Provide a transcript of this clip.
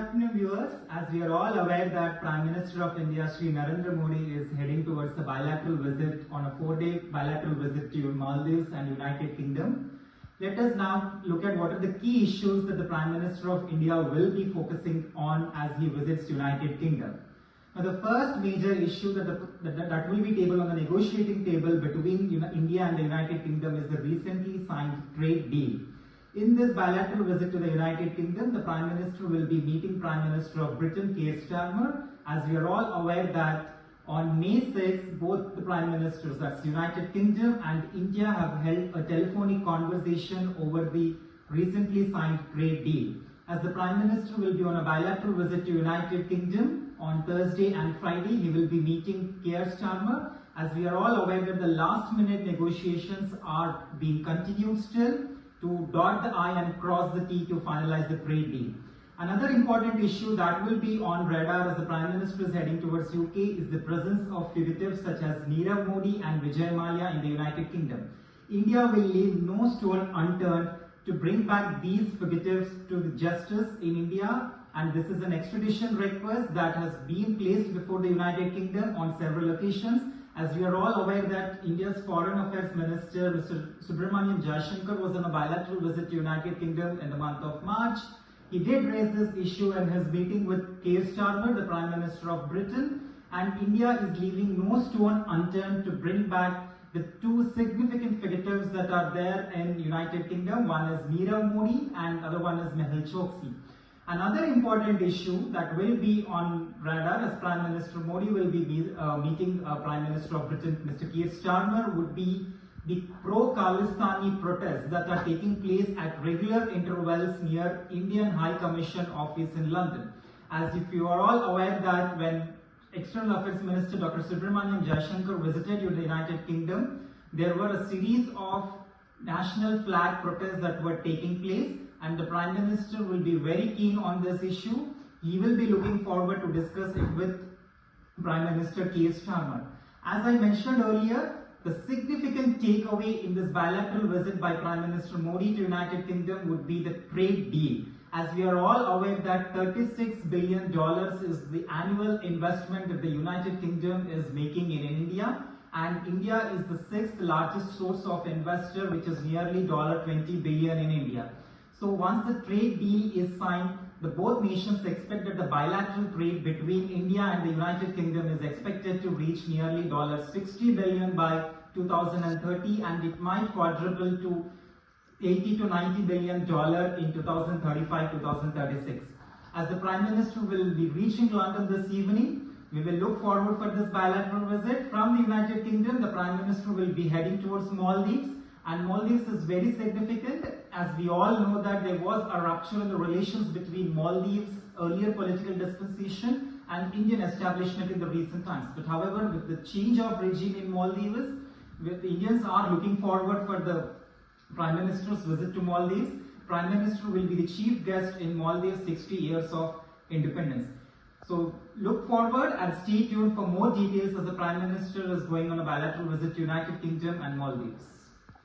afternoon, viewers. As we are all aware that Prime Minister of India, Shri Narendra Modi, is heading towards a bilateral visit on a 4-day bilateral visit to Maldives and United Kingdom. Let us now look at what are the key issues that the Prime Minister of India will be focusing on as he visits United Kingdom. Now, the first major issue that will be tabled on the negotiating table between India and the United Kingdom is the recently signed trade deal. In this bilateral visit to the United Kingdom, the Prime Minister will be meeting Prime Minister of Britain, Keir Starmer. As we are all aware that on May 6th, both the Prime Ministers, that's United Kingdom and India, have held a telephonic conversation over the recently signed trade deal. As the Prime Minister will be on a bilateral visit to United Kingdom on Thursday and Friday, he will be meeting Keir Starmer. As we are all aware that the last minute negotiations are being continued still, to dot the I and cross the T to finalize the trade deal. Another important issue that will be on radar as the Prime Minister is heading towards UK is the presence of fugitives such as Nirav Modi and Vijay Mallya in the United Kingdom. India will leave no stone unturned to bring back these fugitives to the justice in India, and this is an extradition request that has been placed before the United Kingdom on several occasions. As we are all aware that India's Foreign Affairs Minister, Mr. Subramaniam Jaishankar, was on a bilateral visit to United Kingdom in the month of March. He did raise this issue in his meeting with Keir Starmer, the Prime Minister of Britain, and India is leaving no stone unturned to bring back the two significant fugitives that are there in United Kingdom. One is Nirav Modi and other one is Mehul Choksi. Another important issue that will be on radar as Prime Minister Modi will be meeting Prime Minister of Britain, Mr. Keir Starmer, would be the pro-Khalistani protests that are taking place at regular intervals near Indian High Commission office in London. As if you are all aware that when External Affairs Minister Dr. Subramaniam Jaishankar visited the United Kingdom, there were a series of national flag protests that were taking place, and the Prime Minister will be very keen on this issue. He will be looking forward to discuss it with Prime Minister Keir Starmer. As I mentioned earlier, the significant takeaway in this bilateral visit by Prime Minister Modi to United Kingdom would be the trade deal. As we are all aware that $36 billion is the annual investment that the United Kingdom is making in India, and India is the 6th largest source of investor, which is nearly $20 billion in India. So once the trade deal is signed, both nations expect that the bilateral trade between India and the United Kingdom is expected to reach nearly $60 billion by 2030, and it might quadruple to $80 to $90 billion in 2035-2036. As the Prime Minister will be reaching London this evening, we will look forward for this bilateral visit. From the United Kingdom, the Prime Minister will be heading towards Maldives. And Maldives is very significant, as we all know that there was a rupture in the relations between Maldives' earlier political dispensation and Indian establishment in the recent times. But however, with the change of regime in Maldives, the Indians are looking forward for the Prime Minister's visit to Maldives. Prime Minister will be the chief guest in Maldives' 60 years of independence. So look forward and stay tuned for more details as the Prime Minister is going on a bilateral visit to United Kingdom and Maldives.